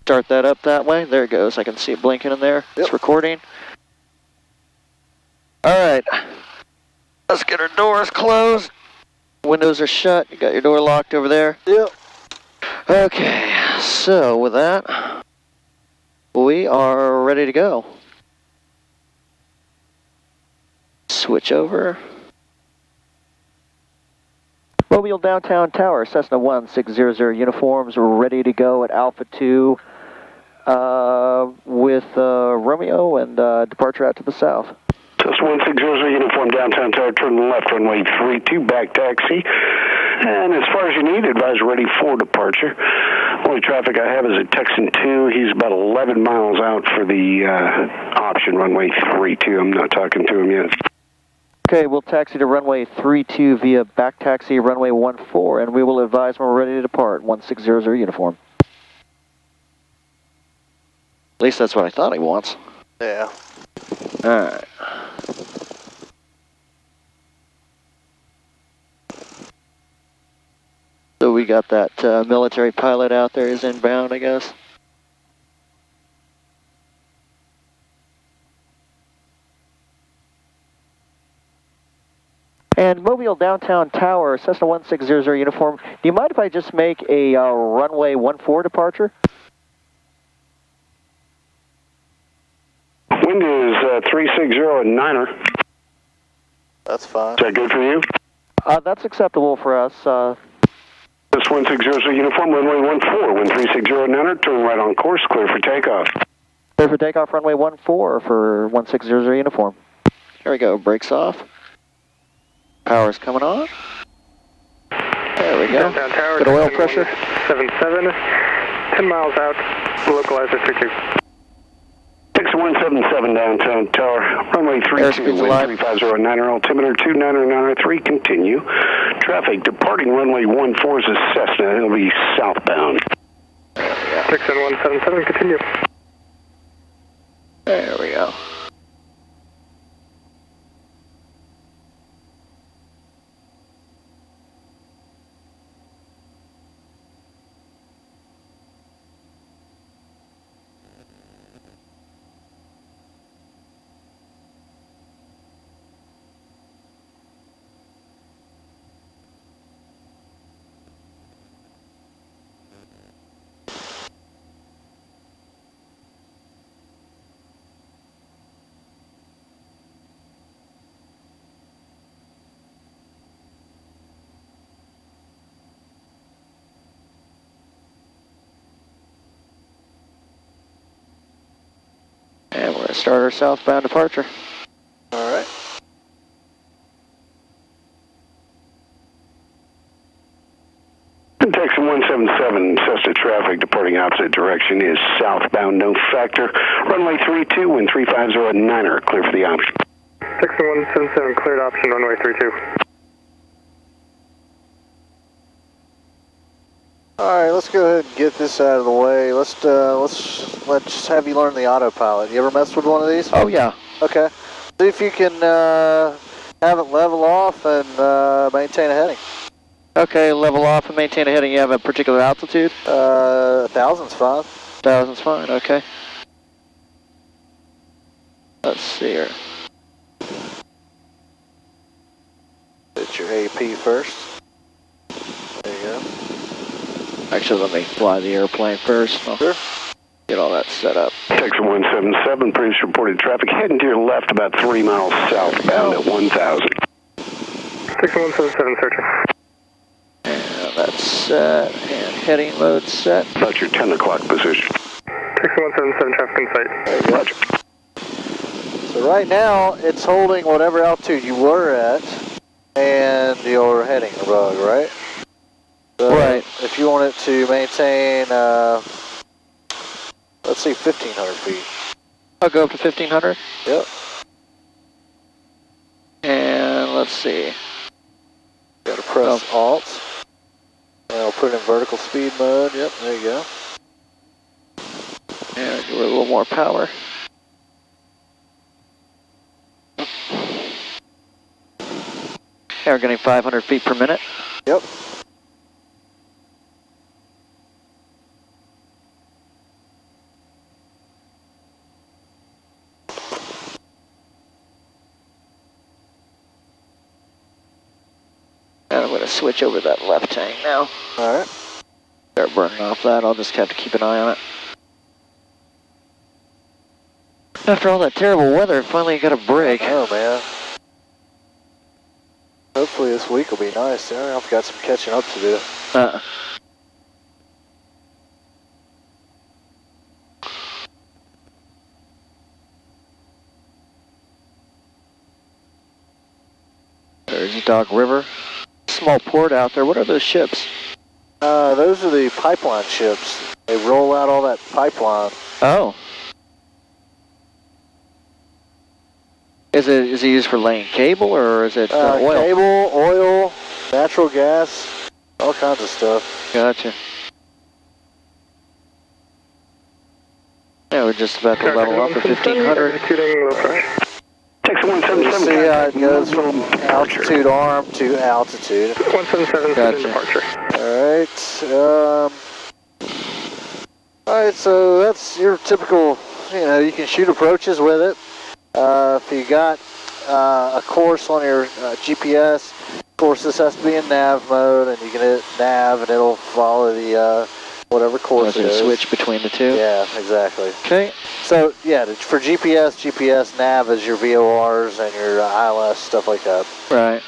Start that up that way. There it goes. I can see it blinking in there. Yep. It's recording. All right. Let's get our doors closed. Windows are shut. You got your door locked over there? Yep. Okay. So with that, we are ready to go. Switch over. Mobile Downtown Tower, Cessna 1600 uniforms, ready to go at Alpha 2 with Romeo and departure out to the south. Cessna 1600 uniform, Downtown Tower, turn left, runway 32, back taxi. And as far as you need, advise ready for departure. Only traffic I have is at Texan 2. He's about 11 miles out for the option, runway 32. I'm not talking to him yet. Okay, we'll taxi to runway 32 via back taxi runway 14, and we will advise when we're ready to depart, 1600 uniform. At least that's what I thought he wants. Yeah. Alright. So we got that military pilot out there, he's inbound, I guess. And Mobile Downtown Tower, Cessna 1600 uniform. Do you mind if I just make a runway 14 departure? Wind is 360 and 9er. That's fine. Is that good for you? That's acceptable for us. This 1600 uniform, runway 14, wind 360 and 9er, turn right on course, clear for takeoff. Clear for takeoff, runway 14 for 1600 uniform. There we go, brakes off. Power's coming on. There we go. Downtown Tower, good oil pressure. 77, 10 miles out, localizer 32. 6177 Downtown Tower, runway 32, wind 350 and 9er, altimeter 2993, continue. Traffic departing runway 14 is a Cessna, it'll be southbound. 6177, continue. There we go. And we're going to start our southbound departure. All right. Texan 177, Cessna traffic departing opposite direction is southbound, no factor. Runway 32, wind 350 and 9er, clear for the option. Texan 177, cleared option, runway 32. All right, let's go ahead and get this out of the way. Let's have you learn the autopilot. You ever messed with one of these? Oh yeah. Okay. See if you can have it level off and maintain a heading. Okay, level off and maintain a heading. You have a particular altitude? 1,000's fine. 1,000's fine, okay. Let's see here. Hit your AP first. There you go. Actually, let me fly the airplane first. I'll Sure. get all that set up. Texan 177, previous reported traffic heading to your left about 3 miles southbound at 1,000. Texan 177, searching. And that's set, and heading mode set. About your 10 o'clock position. Texan 177, traffic in sight. There you go. Roger. So right now, it's holding whatever altitude you were at, and you're heading above, right? So right. If you want it to maintain, let's see, 1,500 feet. I'll go up to 1,500. Yep. And let's see. Got to press Alt. And I'll put it in vertical speed mode. Yep, there you go. And give it a little more power. Yeah, we're getting 500 feet per minute. Yep. I'm going to switch over that left tank now. Alright. Start burning off that. I'll just have to keep an eye on it. After all that terrible weather, finally got a break. Oh man. Hopefully this week will be nice. I've got some catching up to do. There's Dog River. Small port out there. What are those ships? Those are the pipeline ships. They roll out all that pipeline. Oh. Is it used for laying cable, or is it oil? Cable, oil, natural gas, all kinds of stuff. Gotcha. Yeah, we're just about to level up to 1500. Taxi 177. See how it goes from altitude arm to altitude. 177 Gotcha. departure. Alright, so that's your typical, you can shoot approaches with it. If you got a course on your GPS, of course this has to be in nav mode, and you can hit nav and it'll follow the whatever course it is. Switch between the two? Yeah, exactly. Okay. So yeah, for GPS, nav is your VORs and your ILS, stuff like that. Right.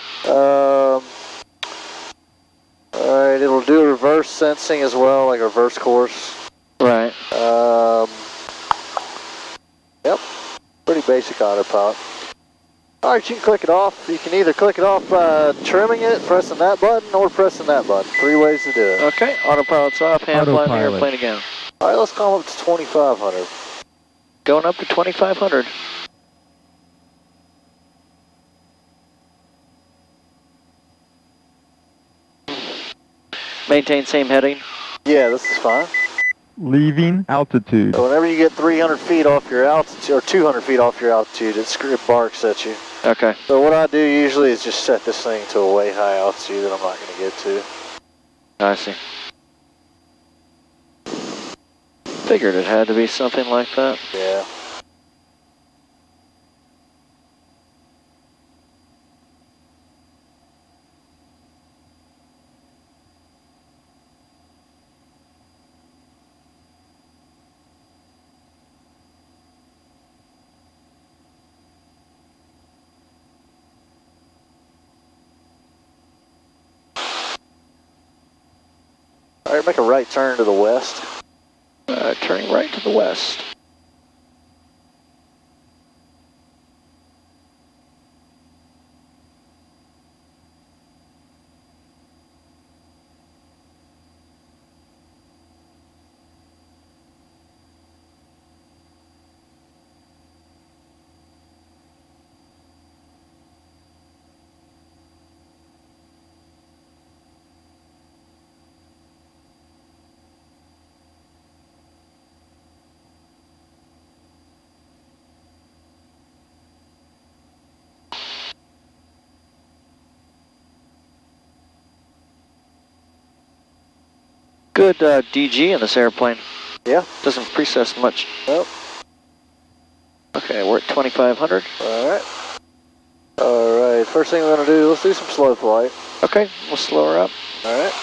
Alright, it'll do reverse sensing as well, like a reverse course. Right. Yep. Pretty basic autopilot. Alright, you can click it off. You can either click it off by trimming it, pressing that button, or pressing that button. 3 ways to do it. Okay, autopilot's off, hand flying the airplane again. Alright, let's climb up to 2,500. Going up to 2,500. Maintain same heading. Yeah, this is fine. Leaving altitude. So whenever you get 300 feet off your altitude, or 200 feet off your altitude, it barks at you. Okay. So what I do usually is just set this thing to a way high altitude that I'm not going to get to. I see. Figured it had to be something like that. Yeah. Alright, make a right turn to the west. Turning right to the west. Good DG in this airplane. Yeah. Doesn't precess much. Nope. Okay, we're at 2,500. Alright. Alright, first thing we're going to do, let's do some slow flight. Okay, we'll slow her up. Alright.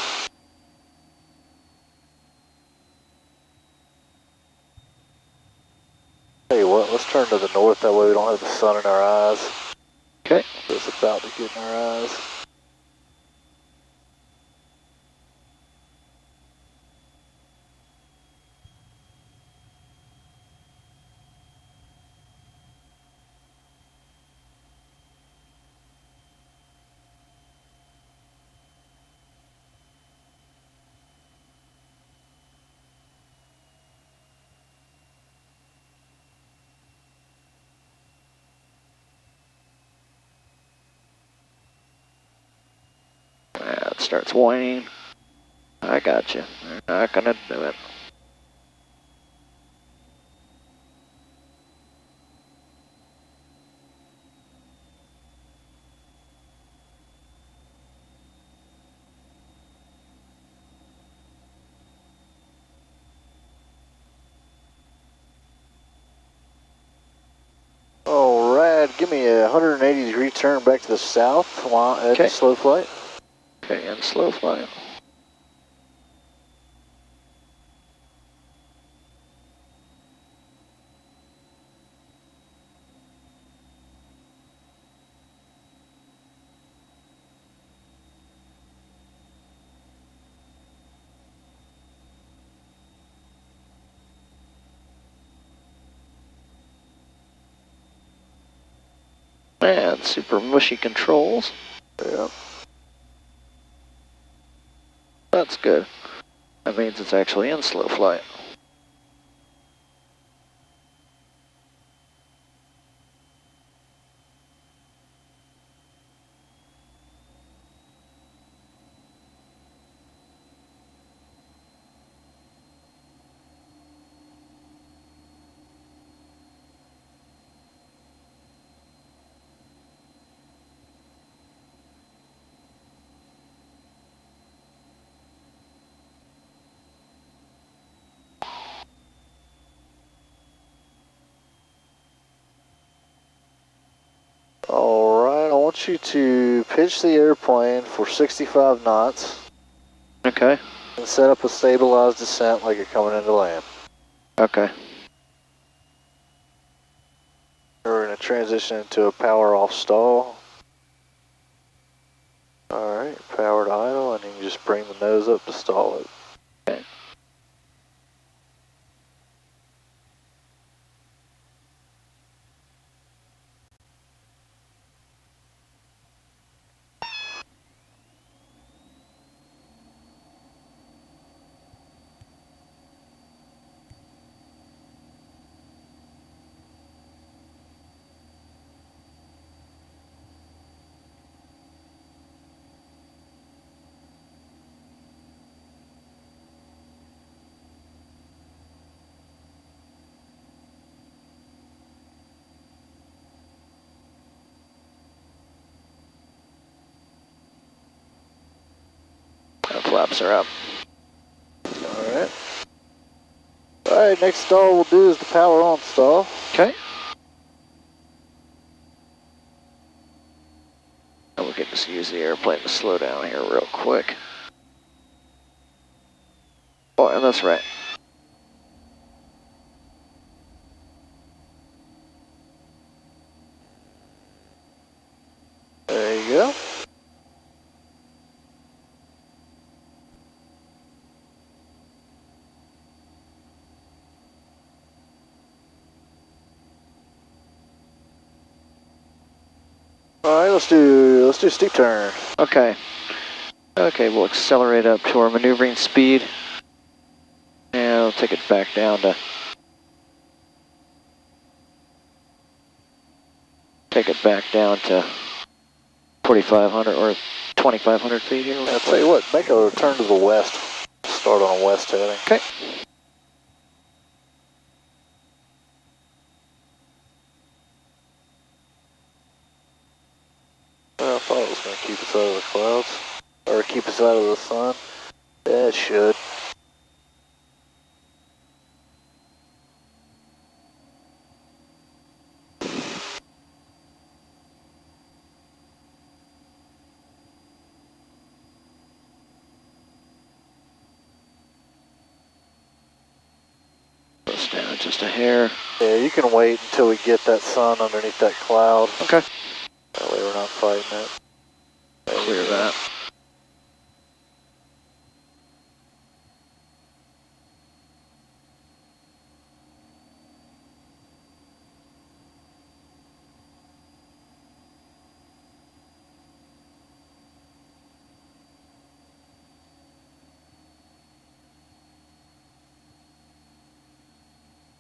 Tell you what, let's turn to the north, that way we don't have the sun in our eyes. Okay. It's about to get in our eyes. It starts whining. I got you. They're not gonna do it. Alright, give me a 180-degree turn back to the south while at Okay. slow flight. Okay, and slow flight. Man, super mushy controls. Yeah. That's good. That means it's actually in slow flight. Alright, I want you to pitch the airplane for 65 knots. Okay. And set up a stabilized descent like you're coming into land. Okay. We're going to transition into a power off stall. Alright, powered idle, and you can just bring the nose up to stall it. Okay. Flaps are up. Alright. Alright, next stall we'll do is the power on stall. Okay. And we can just use the airplane to slow down here real quick. Oh, and that's right. There you go. Alright, let's do steep turn. Okay. Okay, we'll accelerate up to our maneuvering speed. And we'll take it back down to... Take it back down to 4,500 or 2,500 feet here. I'll tell you what, make a turn to the west. Start on a west heading. Okay. Well, I thought it was going to keep us out of the clouds. Or keep us out of the sun. Yeah, it should. Goes down just a hair. Yeah, you can wait until we get that sun underneath that cloud. Okay. That way we're not fighting it. Clear that.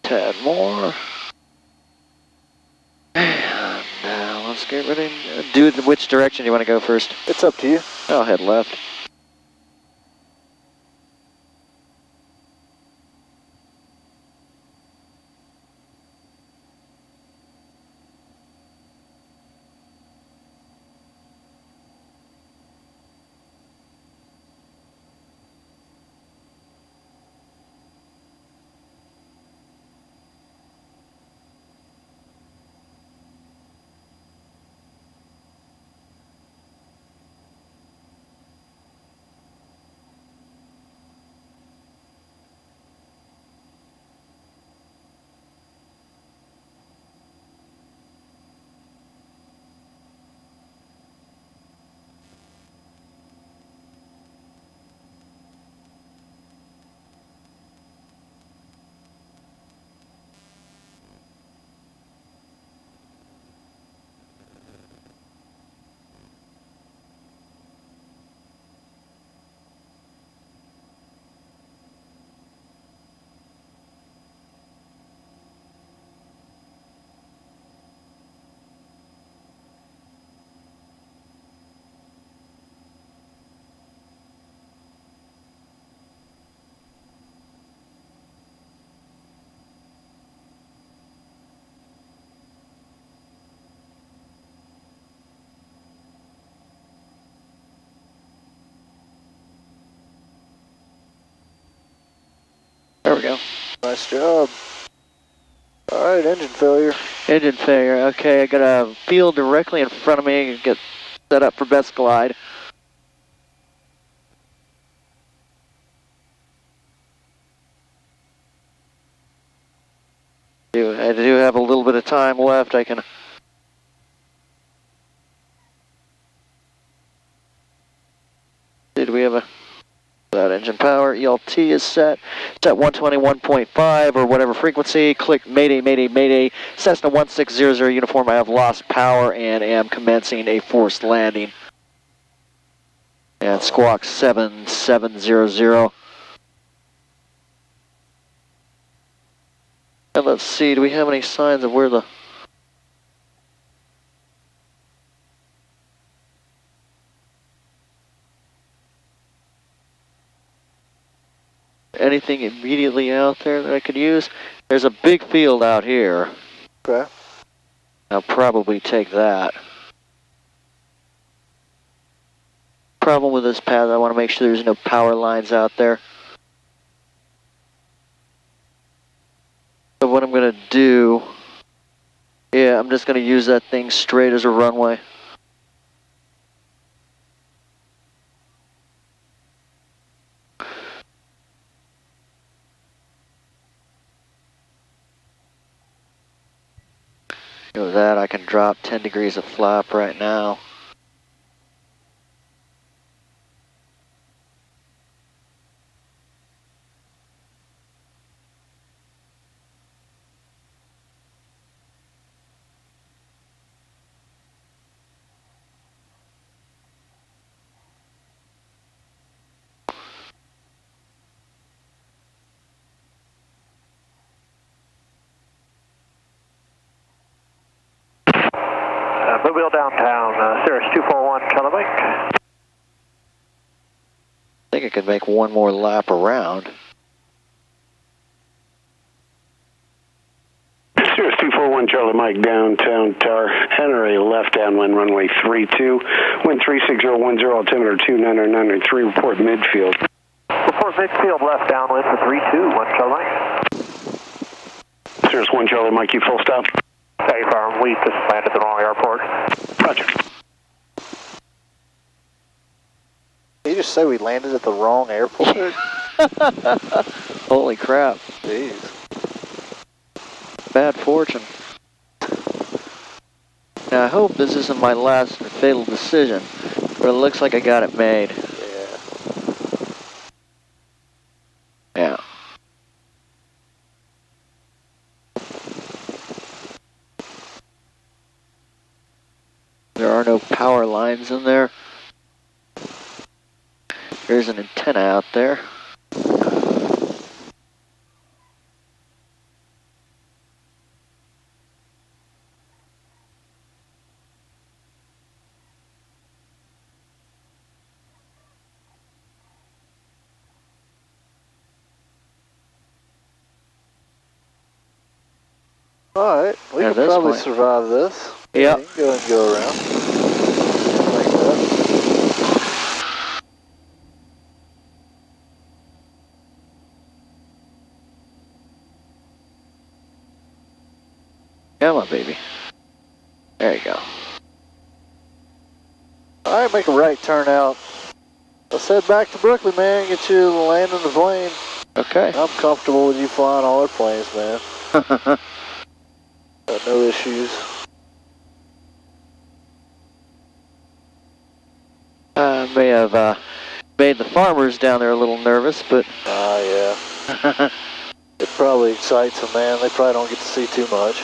Tad more. And let's get ready. Do which direction do you want to go first? It's up to you. I'll head left. There we go. Nice job. All right, engine failure. Engine failure. Okay, I got a field directly in front of me. Get set up for best glide. I do have a little bit of time left. I can. Did we have a? That engine power, ELT is set. It's at 121.5 or whatever frequency. Click Mayday, Mayday, Mayday. Cessna 1600 uniform. I have lost power and am commencing a forced landing. And squawk 7700. And let's see, do we have any signs of where the... Anything immediately out there that I could use? There's a big field out here. Okay. I'll probably take that. Problem with this path, I want to make sure there's no power lines out there. So what I'm going to do, yeah, I'm just going to use that thing straight as a runway. With that, I can drop 10 degrees of flap right now. Mobile downtown, Cirrus 241, Charlie Mike. I think I could make one more lap around. Cirrus 241, Charlie Mike, downtown tower. Enter a left downwind runway 32. Wind 36010, altimeter 29993. Report midfield. Report midfield left downwind for 321, Charlie Mike. Cirrus 1, Charlie Mike, you full stop. Hey, firm, we just landed at the wrong airport. Roger. Did you just say we landed at the wrong airport? Holy crap. Jeez. Bad fortune. Now I hope this isn't my last fatal decision, but it looks like I got it made. Yeah. Yeah. There are no power lines in there. There's an antenna out there. All right, we can probably survive this. Yep. You can go and go around. Like that. Come on, baby. There you go. All right, make a right turn out. Let's head back to Brookley, man. Get you to land on the plane. Okay. I'm comfortable with you flying all our planes, man. Got no issues. I may have made the farmers down there a little nervous, but... Yeah. It probably excites them, man. They probably don't get to see too much.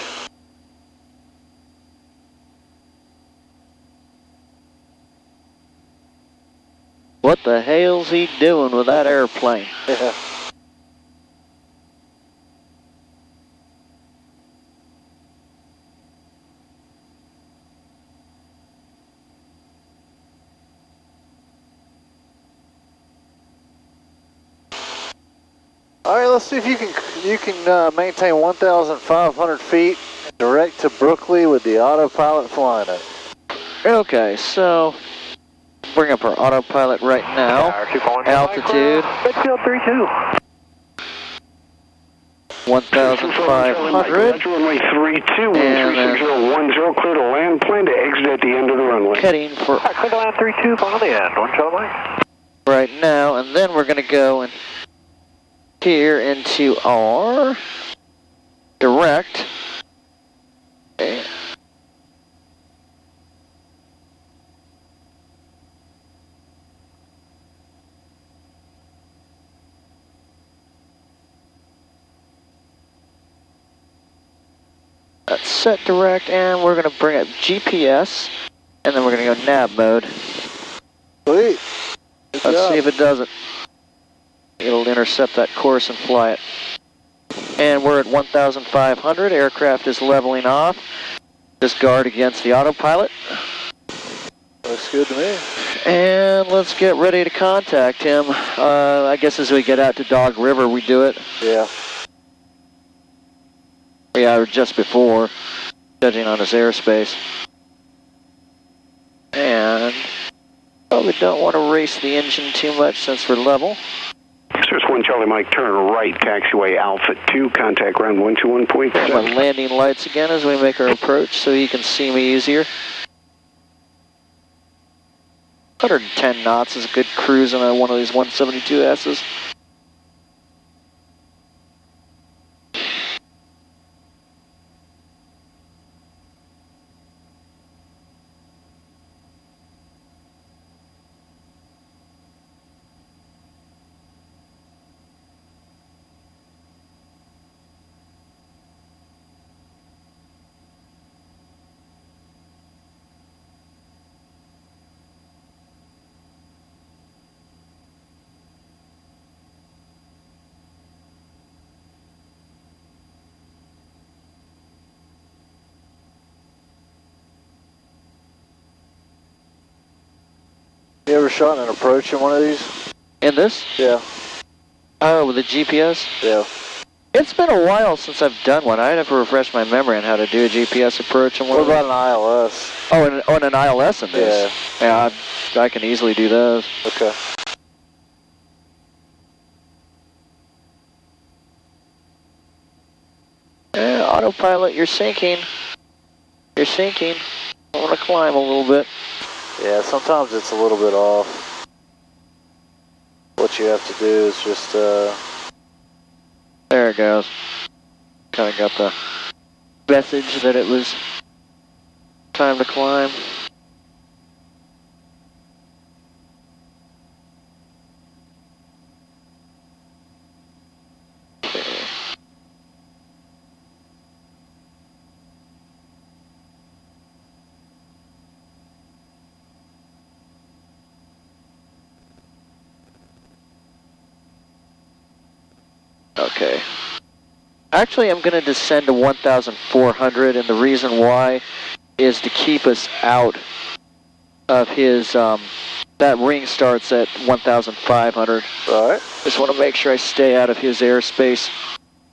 What the hell's he doing with that airplane? Yeah. All right, let's see if you can maintain 1,500 feet and direct to Brookley with the autopilot flying it. Okay, so bring up our autopilot right now. Altitude. Midfield 32. 1,500. Runway 32, wind 36010, clear to land, plan to exit at the end of the runway. Heading for Clear to land 32, follow the end, 1 Charlie Mike. right now, and then we're going to go in here into our direct. Okay. That's set direct, and we're going to bring up GPS, and then we're going to go nav mode. Sweet. Let's see if it does it. It'll intercept that course and fly it. And we're at 1,500. Aircraft is leveling off. Just guard against the autopilot. Looks good to me. And let's get ready to contact him. I guess as we get out to Dog River, we do it. Yeah. Yeah, or just before, judging on his airspace. And probably don't want to race the engine too much since we're level. Express 1 Charlie Mike, turn right, taxiway Alpha 2, contact ground 121.7. My landing lights again as we make our approach so he can see me easier. 110 knots is a good cruise on one of these 172Ss. You ever shot an approach in one of these? In this? Yeah. Oh, with the GPS? Yeah. It's been a while since I've done one. I'd have to refresh my memory on how to do a GPS approach. And What about an ILS? Oh, on an ILS in this? Yeah, I can easily do those. Okay. Yeah, autopilot, you're sinking. You're sinking. I want to climb a little bit. Yeah, sometimes it's a little bit off. What you have to do is just, There it goes. Kind of got the message that it was time to climb. Okay. Actually, I'm going to descend to 1,400, and the reason why is to keep us out of his, that ring starts at 1,500. all right. Just want to make sure I stay out of his airspace.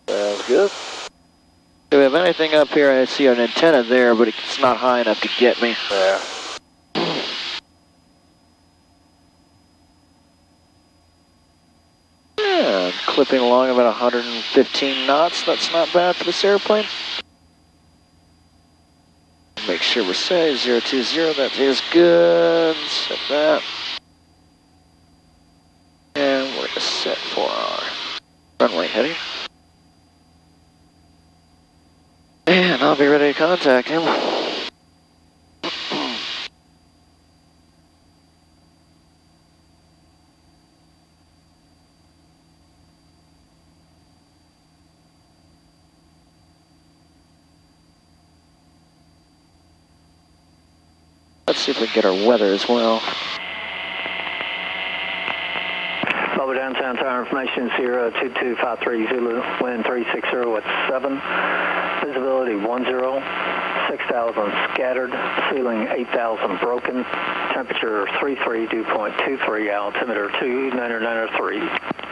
Sounds good. Do we have anything up here? I see an antenna there, but it's not high enough to get me. Yeah. Yeah, clipping along about 115 knots. That's not bad for this airplane. Make sure we're set. 020. That is good. Set that. And we're going to set for our runway heading. And I'll be ready to contact him. Let's see if we can get our weather as well. Over downtown tower information 02253 Zulu, wind 360 at 7, visibility 10, 6,000 scattered, ceiling 8,000 broken, temperature 33, dew point 23, altimeter 2993.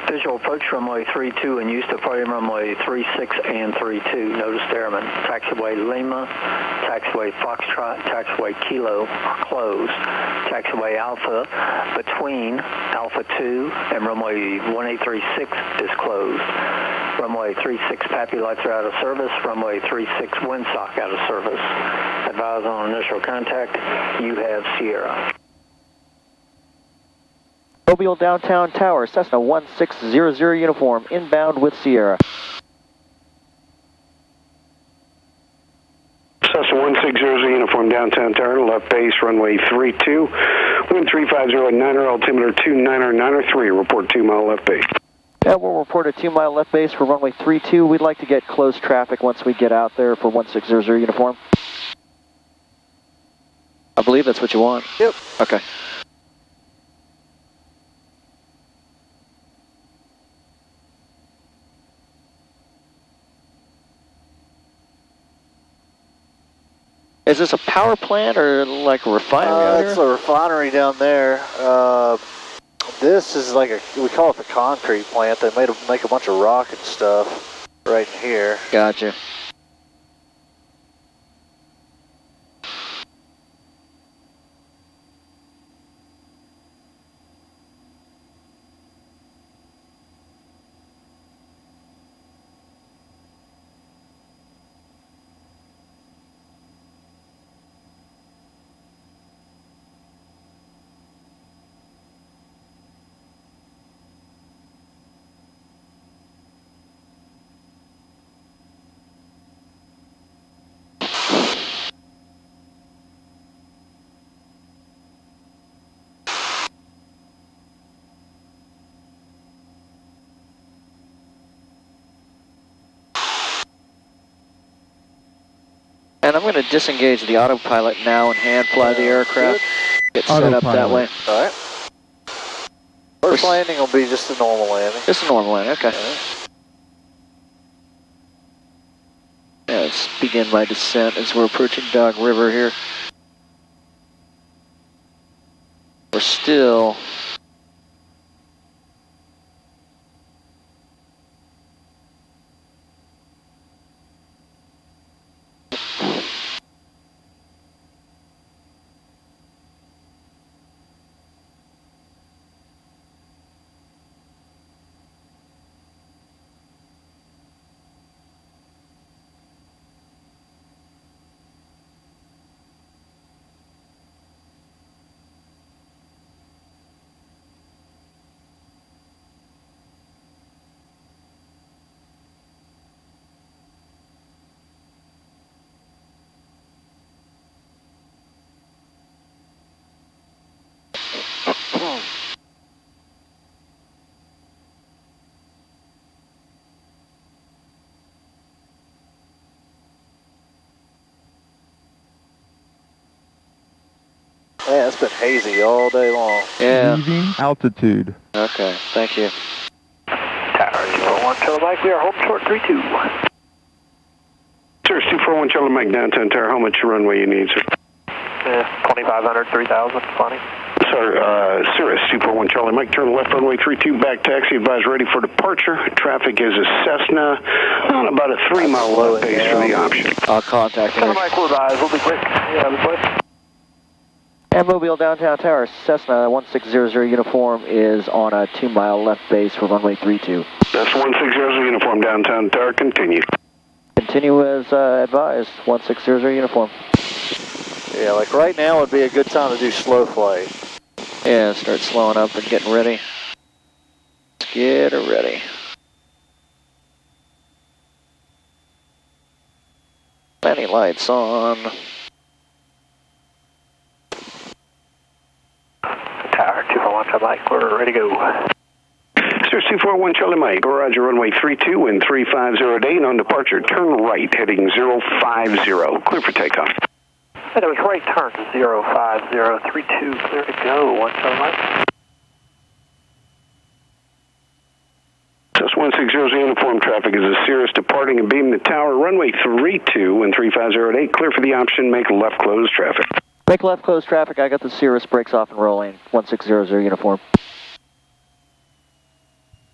Visual approach runway 32 in use, departing runway 36 and 32. Notice airman. Taxiway Lima, taxiway Foxtrot, taxiway Kilo are closed. Taxiway Alpha between Alpha 2 and runway 1836 is closed. Runway 36 PAPI lights are out of service. Runway 36 windsock out of service. Advise on initial contact. You have Sierra. Mobile Downtown Tower, Cessna 1600 uniform, inbound with Sierra. Cessna 1600 uniform, downtown tower, left base, runway 32, wind 350 at 9er, altimeter 2993, report 2 mile left base. Yeah, we'll report a 2 mile left base for runway 32. We'd like to get close traffic once we get out there for 1600 uniform. I believe that's what you want. Yep. Okay. Is this a power plant or like a refinery? It's a refinery down there. This is like we call it the concrete plant. They make a bunch of rock and stuff right in here. Gotcha. And I'm going to disengage the autopilot now and hand fly the aircraft. Get set up that way. All right. First landing will be just a normal landing. Just a normal landing, okay. Yeah, let's begin my descent as we're approaching Dog River here. We're still... Yeah, it's been hazy all day long. Yeah. Leaving altitude. Okay, thank you. Tower 01 Charlie Mike, we are home short 32. Sir, 241 Charlie Mike, downtown tower, how much runway you need, sir? 2,500, 3,000, funny. Sir, Cirrus 241 Charlie Mike, turn left runway 32, back taxi, advise ready for departure. Traffic is a Cessna on about a 3 mile left base for the option. I'll contact you. Charlie Mike, we'll advise, we'll be quick. Yeah, this way. And Mobile Downtown Tower, Cessna 1600 uniform is on a 2 mile left base for runway 32. That's 160 uniform, downtown tower, continue. Continue as advised, 1600 uniform. Yeah, like right now would be a good time to do slow flight. Yeah, start slowing up and getting ready. Let's get her ready. Landing lights on. Tower 241 Charlie Mike, we're ready to go. Sir, 241 Charlie Mike, Roger, runway 32, wind 350 at 8, on departure, turn right, heading 050, clear for takeoff. That was right turn, 05032, clear to go, 1 Charlie Mike. Cessna 160 uniform, traffic is a Cirrus departing and beam the tower, runway 32, wind 350 at 8, clear for the option, make left close traffic. Make left close traffic, I got the Cirrus brakes off and rolling, 1600 uniform.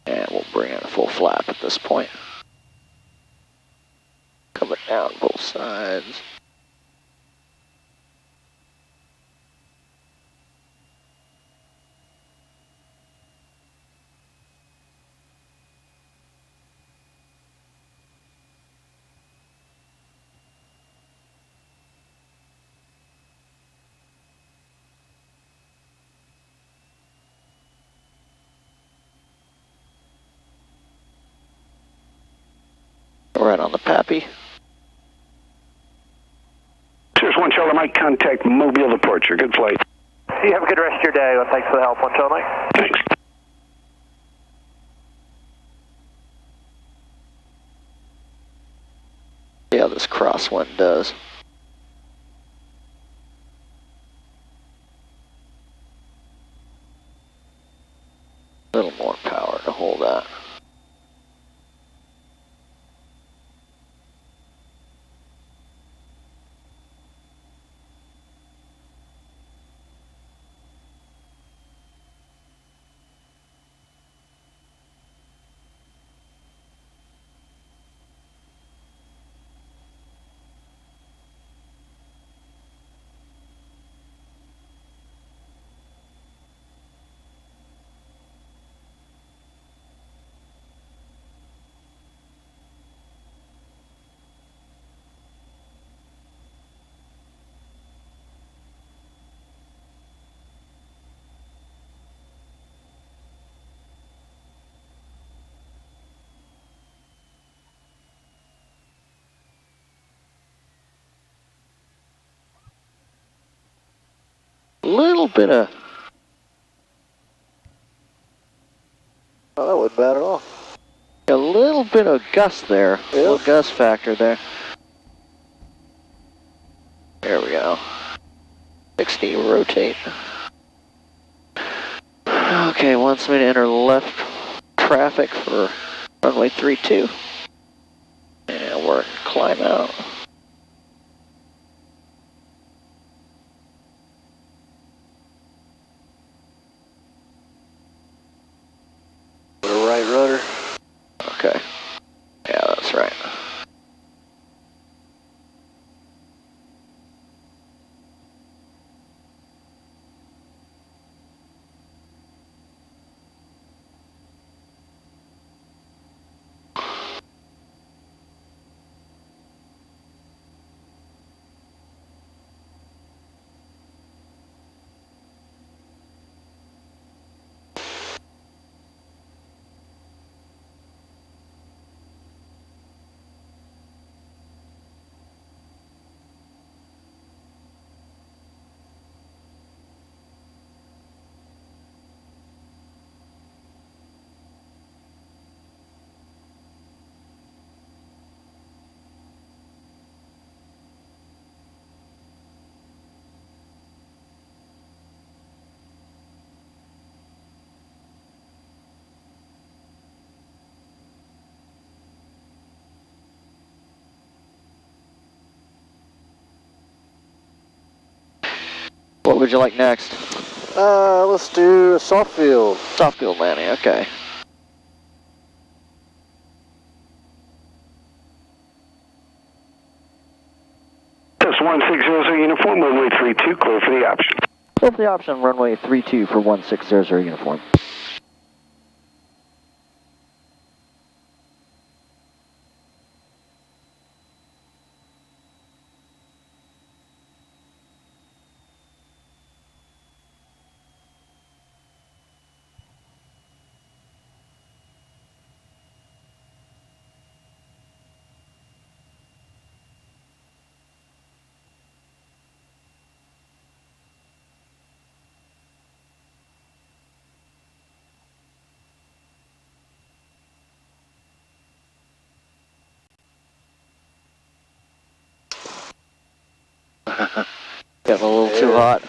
And we'll bring in a full flap at this point. Coming down both sides. Right on the Pappy. Here's 1 Charlie Mike, contact Mobile departure. Good flight. You have a good rest of your day. Well, thanks for the help, 1 Charlie Mike. Thanks. See how this crosswind does. A little more power to hold that. Little bit of... Oh, that wasn't bad at all. A little bit of gust there. Yeah. A little gust factor there. There we go. 60, rotate. Okay, wants me to enter left traffic for runway 32. And we're climb out. Put a right rudder. Okay. Yeah, that's right. What would you like next? Let's do a soft field. Soft field landing, okay. Test 1600 uniform, runway 32, clear for the option. Clear for the option, runway 32 for 1600 uniform. Getting a little too hot.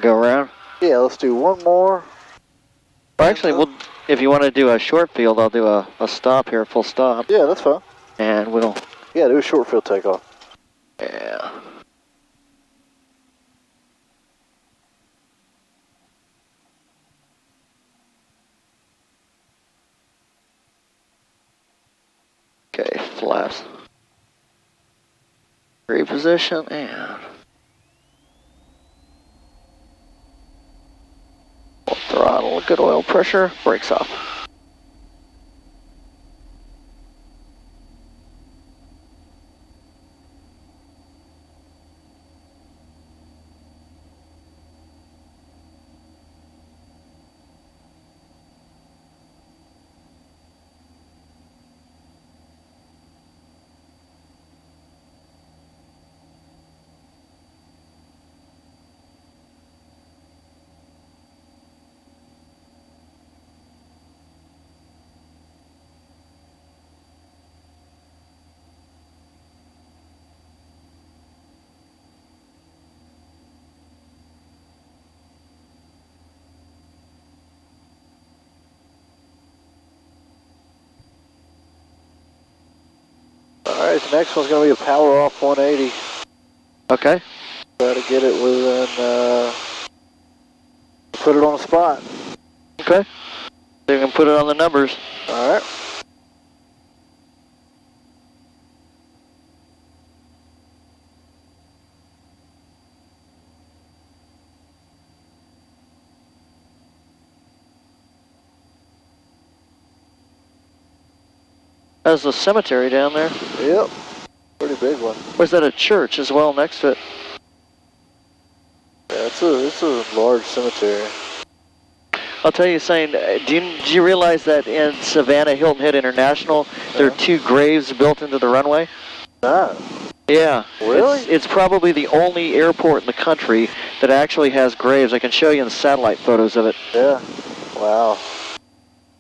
go around? Yeah, let's do one more. Well, actually, if you want to do a short field, I'll do a stop here, full stop. Yeah, that's fine. And we'll... Yeah, do a short field takeoff. Yeah. Okay, flaps. Reposition and... Full throttle, good oil pressure, brakes off. Alright, the next one's going to be a power off 180. Okay. Try to get it within, put it on the spot. Okay. So you can put it on the numbers. Alright. There's a cemetery down there. Yep. Pretty big one. Was that a church as well next to it? Yeah, it's a large cemetery. I'll tell you something, do you realize that in Savannah, Hilton Head International, there are 2 graves built into the runway? Ah. Yeah. Really? It's probably the only airport in the country that actually has graves. I can show you the satellite photos of it. Yeah. Wow.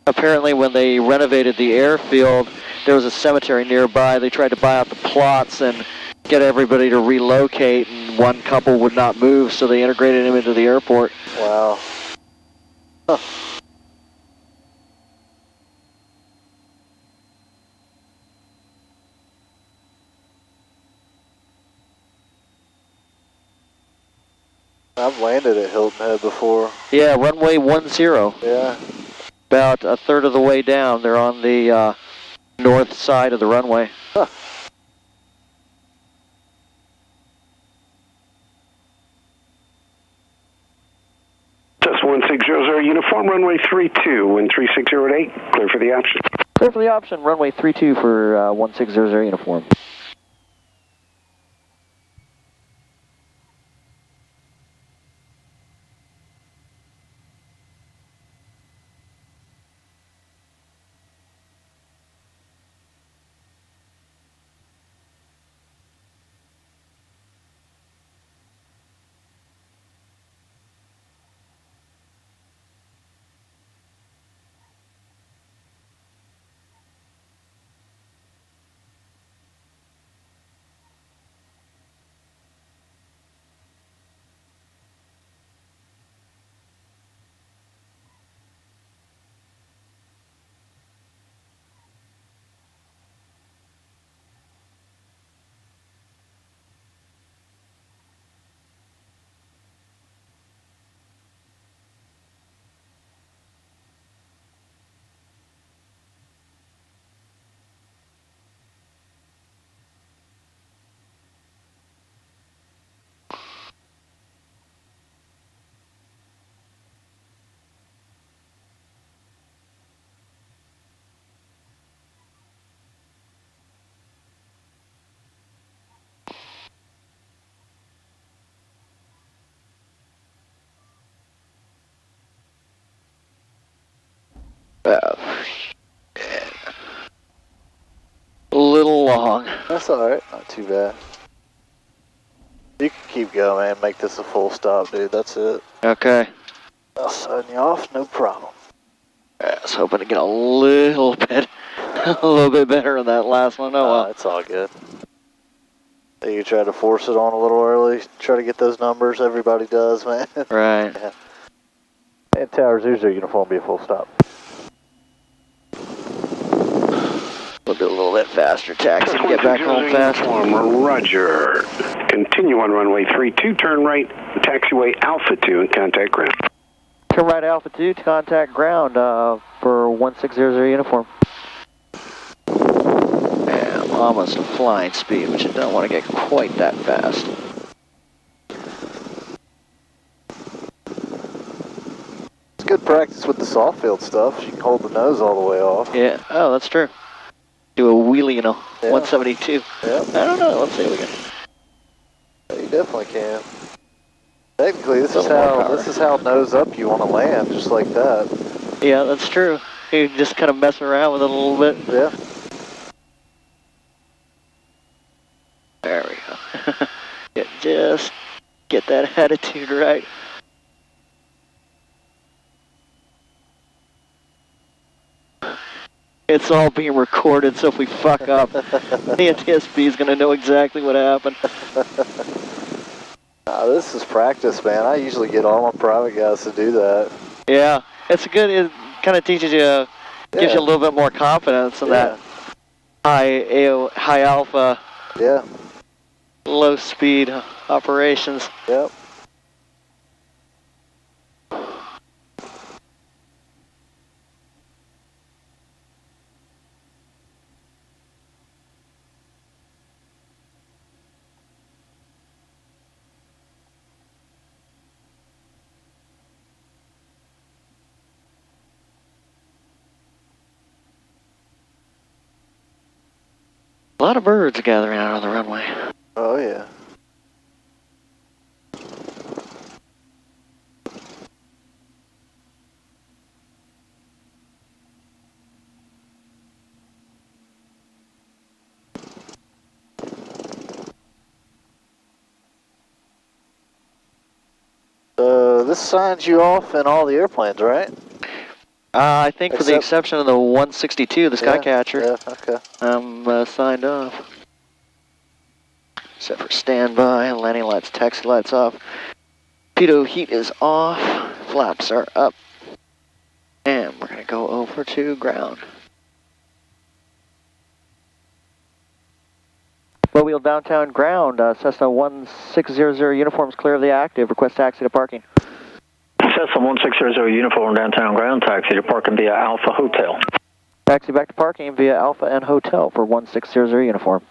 Apparently when they renovated the airfield, there was a cemetery nearby. They tried to buy out the plots and get everybody to relocate, and one couple would not move, so they integrated him into the airport. Wow. Huh. I've landed at Hilton Head before. Yeah, runway 10. Yeah. About a third of the way down. They're on the north side of the runway. Huh. Test 1600, uniform, runway 32, wind 3608, clear for the option. Clear for the option, runway 32 for 1600 uniform. A little long. That's alright, not too bad. You can keep going, man. Make this a full stop, dude. That's it. Okay. I'll sign you off, no problem. I was hoping to get a little bit better on that last one. Oh well. It's all good. You try to force it on a little early, try to get those numbers. Everybody does, man. Right. Yeah. And Tower 00 uniform, be a full stop. We'll do a little bit faster taxi to get back home fast. Uniform, Roger. Continue on runway 32, turn right, taxiway Alpha 2 and contact ground. Turn right Alpha 2 to contact ground for 1600 uniform. And I'm almost at flying speed, which I don't want to get quite that fast. It's good practice with the soft field stuff. You can hold the nose all the way off. Yeah, oh, that's true. Do a wheelie, you know, Yeah. 172. Yeah. I don't know, let's see if we can. Yeah, you definitely can. Technically, this is how nose up you want to land, just like that. Yeah, that's true. You can just kind of mess around with it a little bit. Yeah. There we go. Yeah, just get that attitude right. It's all being recorded, so if we fuck up, the NTSB is going to know exactly what happened. This is practice, man. I usually get all my private guys to do that. Yeah, it's good. It kind of teaches you, gives you a little bit more confidence in that high alpha, low speed operations. Yep. A lot of birds gathering out on the runway. Oh, yeah. So this signs you off in all the airplanes, right? I think for the exception of the 162, the Skycatcher, Yeah, okay. I'm signed off. Except for standby, landing lights, taxi lights off. Pitot heat is off, flaps are up. And we're going to go over to ground. Low wheel downtown ground, Cessna 1600 uniforms clear of the active. Request taxi to parking. Cessna 1600 uniform downtown ground, taxi to parking via Alpha Hotel. Taxi back to parking via Alpha and Hotel for 1600 uniform.